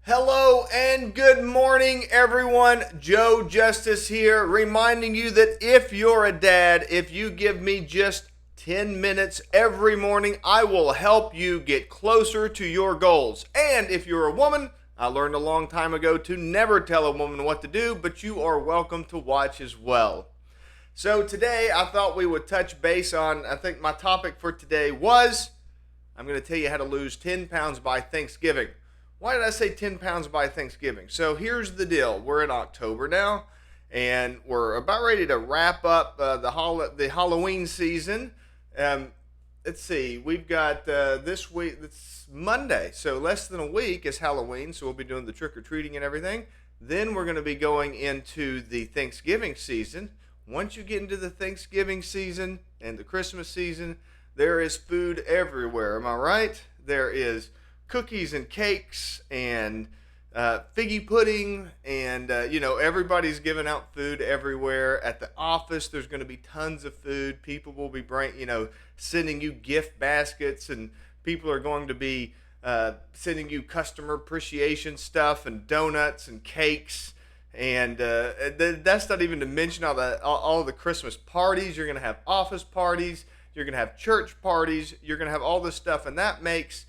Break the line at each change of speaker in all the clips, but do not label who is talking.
Hello and good morning, everyone. Joe Justice here, reminding you that if you're a dad, if you give me just 10 minutes every morning, I will help you get closer to your goals. And if you're a woman, I learned a long time ago to never tell a woman what to do, but you are welcome to watch as well. So today I thought we would touch base on, I think my topic for today was, I'm going to tell you how to lose 10 pounds by Thanksgiving. Why did I say 10 pounds by Thanksgiving? So here's the deal. We're in October now, and we're about ready to wrap up the Halloween season. Let's see. We've got this week, it's Monday, so less than a week is Halloween, so we'll be doing the trick-or-treating and everything. Then we're going to be going into the Thanksgiving season. Once you get into the Thanksgiving season and the Christmas season, there is food everywhere. Am I right? There is cookies and cakes and figgy pudding, and everybody's giving out food everywhere. At the office, there's going to be tons of food. People will be sending you gift baskets, and people are going to be sending you customer appreciation stuff and donuts and cakes. And that's not even to mention all the Christmas parties. You're going to have office parties. You're going to have church parties. You're going to have all this stuff, and that makes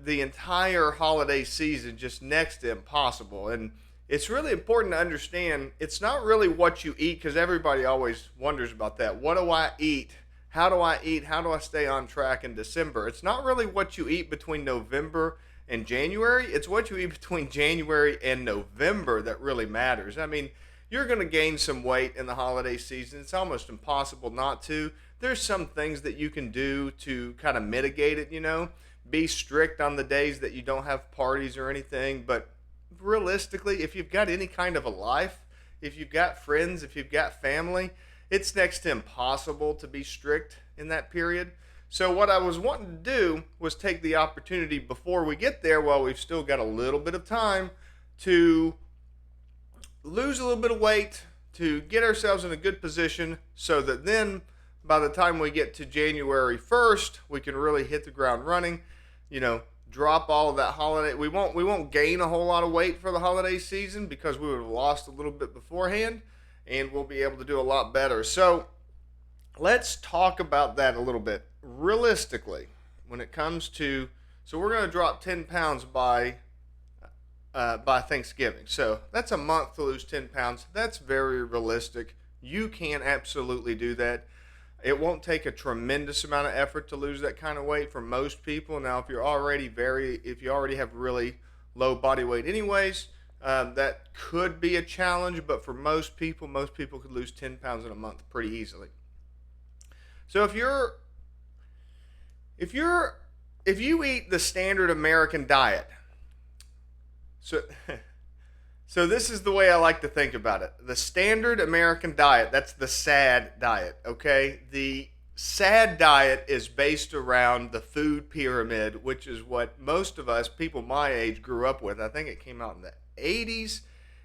the entire holiday season just next to impossible. And it's really important to understand it's not really what you eat, because everybody always wonders about that. What do I eat? How do I eat? How do I stay on track in December? It's not really what you eat between November and January. It's what you eat between January and November that really matters. I mean, you're going to gain some weight in the holiday season. It's almost impossible not to. There's some things that you can do to kind of mitigate it. Be strict on the days that you don't have parties or anything, but realistically, if you've got any kind of a life, if you've got friends, if you've got family, it's next to impossible to be strict in that period. So what I was wanting to do was take the opportunity before we get there, while we've still got a little bit of time, to lose a little bit of weight, to get ourselves in a good position, so that then by the time we get to January 1st, we can really hit the ground running. Drop all of that holiday. We won't gain a whole lot of weight for the holiday season, because we would have lost a little bit beforehand, and we'll be able to do a lot better. So let's talk about that a little bit. Realistically, when it comes to, so we're going to drop 10 pounds by Thanksgiving. So that's a month to lose 10 pounds. That's very realistic. You can absolutely do that. It won't take a tremendous amount of effort to lose that kind of weight for most people. Now, if you already have really low body weight anyways, that could be a challenge, but for most people could lose 10 pounds in a month pretty easily. So if you eat the standard American diet, so this is the way I like to think about it. The standard American diet, that's the SAD diet, okay? The SAD diet is based around the food pyramid, which is what most of us, people my age, grew up with. I think it came out in the 80s.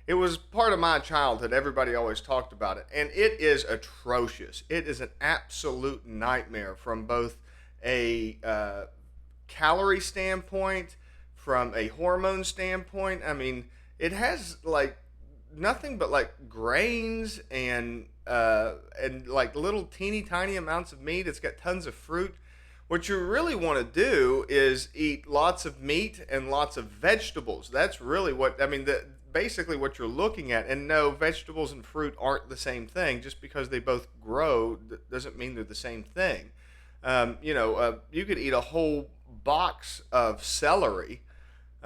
It was part of my childhood. Everybody always talked about it. And it is atrocious. It is an absolute nightmare from both a calorie standpoint, from a hormone standpoint. I mean, it has nothing but grains and little teeny tiny amounts of meat. It's got tons of fruit. What you really want to do is eat lots of meat and lots of vegetables. That's really basically what you're looking at. And no, vegetables and fruit aren't the same thing. Just because they both grow doesn't mean they're the same thing. You could eat a whole box of celery.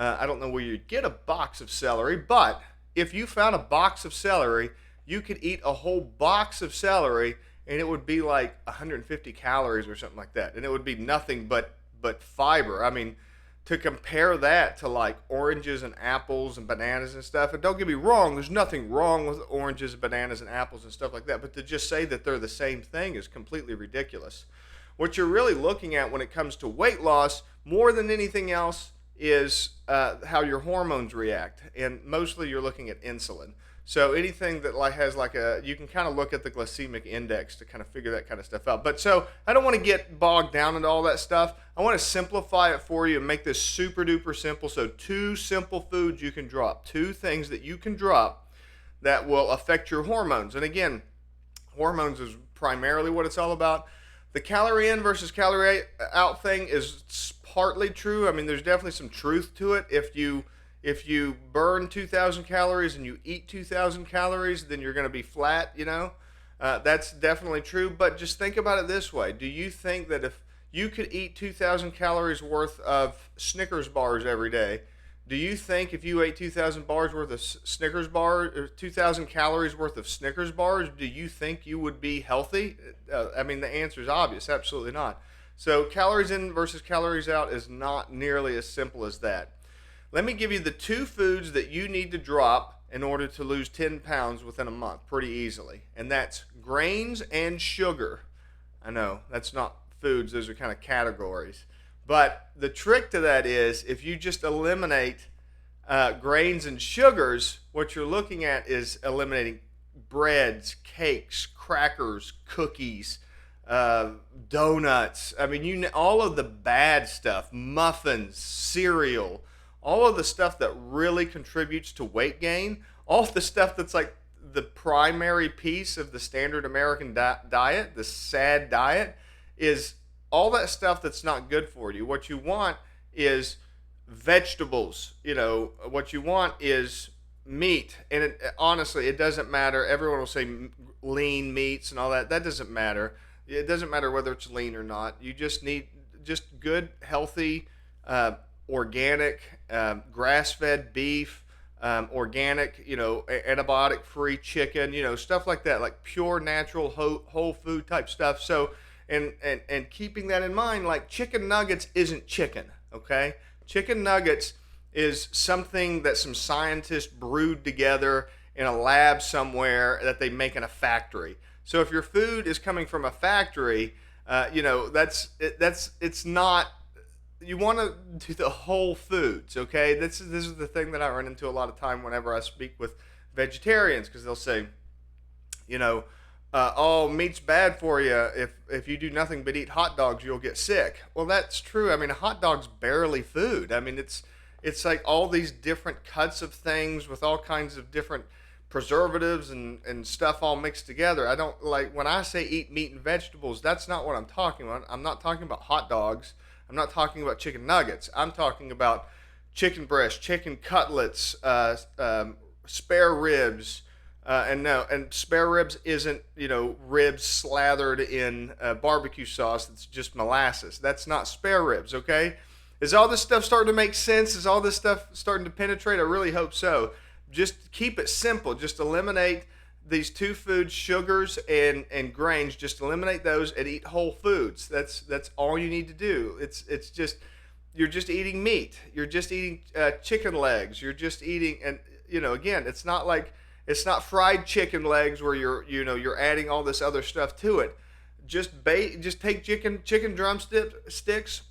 I don't know where you'd get a box of celery, but if you found a box of celery, you could eat a whole box of celery, and it would be like 150 calories or something like that. And it would be nothing but fiber. I mean, to compare that to oranges and apples and bananas and stuff, and don't get me wrong, there's nothing wrong with oranges, bananas, and apples and stuff like that, but to just say that they're the same thing is completely ridiculous. What you're really looking at when it comes to weight loss, more than anything else, is how your hormones react, and mostly you're looking at insulin. So anything that like has like a, you can kind of look at the glycemic index to kind of figure that kind of stuff out. But so I don't want to get bogged down into all that stuff. I want to simplify it for you and make this super duper simple. So 2 simple foods you can drop, 2 things that you can drop that will affect your hormones. And again, hormones is primarily what it's all about. The calorie in versus calorie out thing is partly true. I mean, there's definitely some truth to it. If you burn 2,000 calories and you eat 2,000 calories, then you're going to be flat. That's definitely true. But just think about it this way: do you think that if you could eat 2,000 calories worth of Snickers bars every day, do you think if you ate 2,000 bars worth of Snickers bars, or 2,000 calories worth of Snickers bars, do you think you would be healthy? I mean, the answer is obvious. Absolutely not. So calories in versus calories out is not nearly as simple as that. Let me give you the 2 foods that you need to drop in order to lose 10 pounds within a month pretty easily. And that's grains and sugar. I know, that's not foods, those are kind of categories. But the trick to that is if you just eliminate grains and sugars, what you're looking at is eliminating breads, cakes, crackers, cookies, donuts. I mean, all of the bad stuff, muffins, cereal, all of the stuff that really contributes to weight gain, all the stuff that's like the primary piece of the standard American diet, the SAD diet, is all that stuff that's not good for you. What you want is vegetables. What you want is meat. And honestly, it doesn't matter. Everyone will say lean meats and all that. That doesn't matter. It doesn't matter whether it's lean or not. You just need just good, healthy, organic, grass-fed beef, organic, antibiotic-free chicken, stuff like that, like pure, natural, whole food type stuff. So, and keeping that in mind, like chicken nuggets isn't chicken, okay? Chicken nuggets is something that some scientists brewed together in a lab somewhere that they make in a factory. So if your food is coming from a factory, it's not. You want to do the whole foods, okay? This is the thing that I run into a lot of time whenever I speak with vegetarians, because they'll say, oh, meat's bad for you. If you do nothing but eat hot dogs, you'll get sick. Well, that's true. I mean, a hot dog's barely food. I mean, it's like all these different cuts of things with all kinds of different preservatives and stuff all mixed together. I don't like when I say eat meat and vegetables, that's not what I'm talking about. I'm not talking about hot dogs. I'm not talking about chicken nuggets. I'm talking about chicken breast, chicken cutlets, spare ribs, and spare ribs isn't ribs slathered in barbecue sauce. That's just molasses. That's not spare ribs. Okay, is all this stuff starting to make sense? Is all this stuff starting to penetrate? I really hope so. Just keep it simple. Just eliminate these 2 foods, sugars and grains. Just eliminate those and eat whole foods. That's all you need to do. It's just you're just eating meat. You're just eating chicken legs. You're just eating, and again, it's not fried chicken legs where you're adding all this other stuff to it. Just take chicken drumsticks.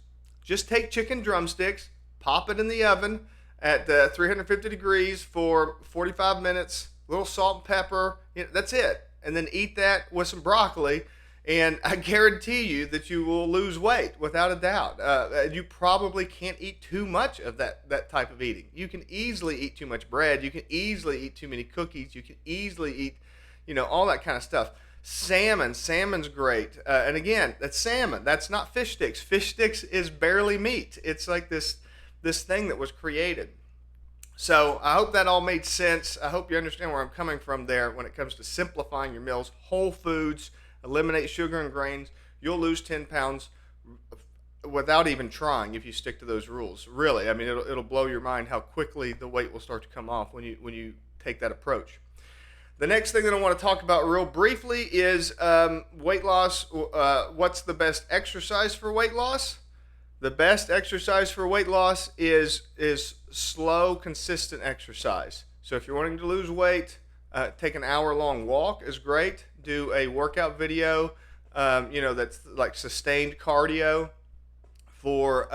Just take chicken drumsticks, pop it in the oven at 350 degrees for 45 minutes. Little salt and pepper. That's it. And then eat that with some broccoli, and I guarantee you that you will lose weight without a doubt. You probably can't eat too much of that type of eating. You can easily eat too much bread. You can easily eat too many cookies. You can easily eat, all that kind of stuff. Salmon's great. And again, that's salmon. That's not fish sticks. Fish sticks is barely meat. It's like this thing that was created. So I hope that all made sense. I hope you understand where I'm coming from there when it comes to simplifying your meals. Whole foods, eliminate sugar and grains. You'll lose 10 pounds without even trying if you stick to those rules. Really, I mean, it'll blow your mind how quickly the weight will start to come off when you take that approach. The next thing that I want to talk about real briefly is weight loss. What's the best exercise for weight loss? The best exercise for weight loss is slow, consistent exercise. So if you're wanting to lose weight, take an hour-long walk is great. Do a workout video, that's like sustained cardio for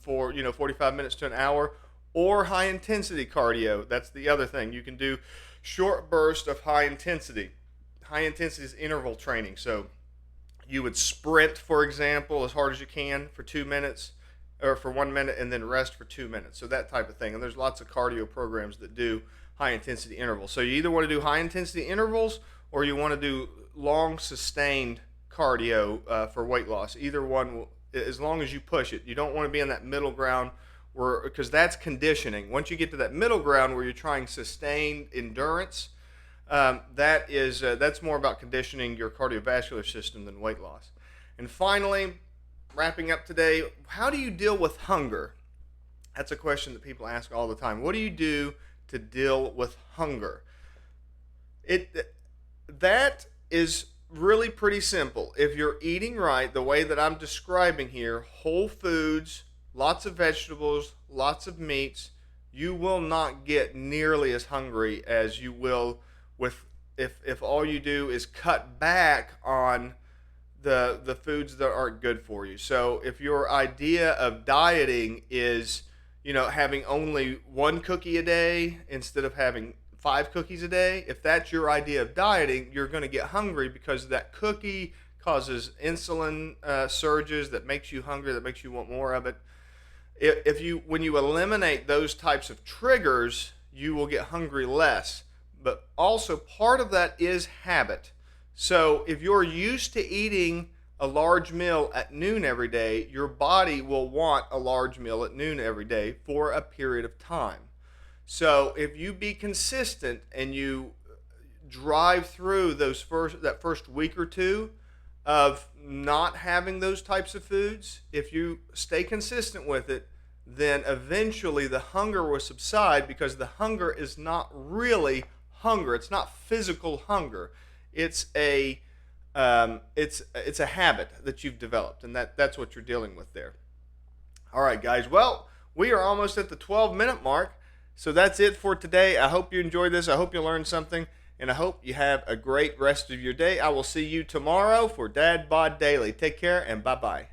45 minutes to an hour, or high intensity cardio. That's the other thing. You can do short bursts of high intensity. High intensity is interval training. So you would sprint, for example, as hard as you can for 2 minutes or for 1 minute and then rest for 2 minutes. So that type of thing. And there's lots of cardio programs that do high intensity intervals. So you either want to do high intensity intervals or you want to do long sustained cardio for weight loss. Either one, as long as you push it. You don't want to be in that middle ground where, because that's conditioning. Once you get to that middle ground where you're trying sustained endurance, that's more about conditioning your cardiovascular system than weight loss. And finally, wrapping up today, how do you deal with hunger? That's a question that people ask all the time. What do you do to deal with hunger? That is really pretty simple. If you're eating right, the way that I'm describing here, whole foods, lots of vegetables, lots of meats, you will not get nearly as hungry as you will with if all you do is cut back on the foods that aren't good for you. So if your idea of dieting is, having only one cookie a day instead of having 5 cookies a day, if that's your idea of dieting, you're going to get hungry because that cookie causes insulin surges that makes you hungry, that makes you want more of it. When you eliminate those types of triggers, you will get hungry less. But also part of that is habit. So if you're used to eating a large meal at noon every day, your body will want a large meal at noon every day for a period of time. So if you be consistent and you drive through that first week or two of not having those types of foods, if you stay consistent with it, then eventually the hunger will subside, because the hunger is not really hunger. It's not physical hunger. It's a habit that you've developed, and that's what you're dealing with there. All right, guys. Well, we are almost at the 12-minute mark. So that's it for today. I hope you enjoyed this. I hope you learned something, and I hope you have a great rest of your day. I will see you tomorrow for Dad Bod Daily. Take care, and bye-bye.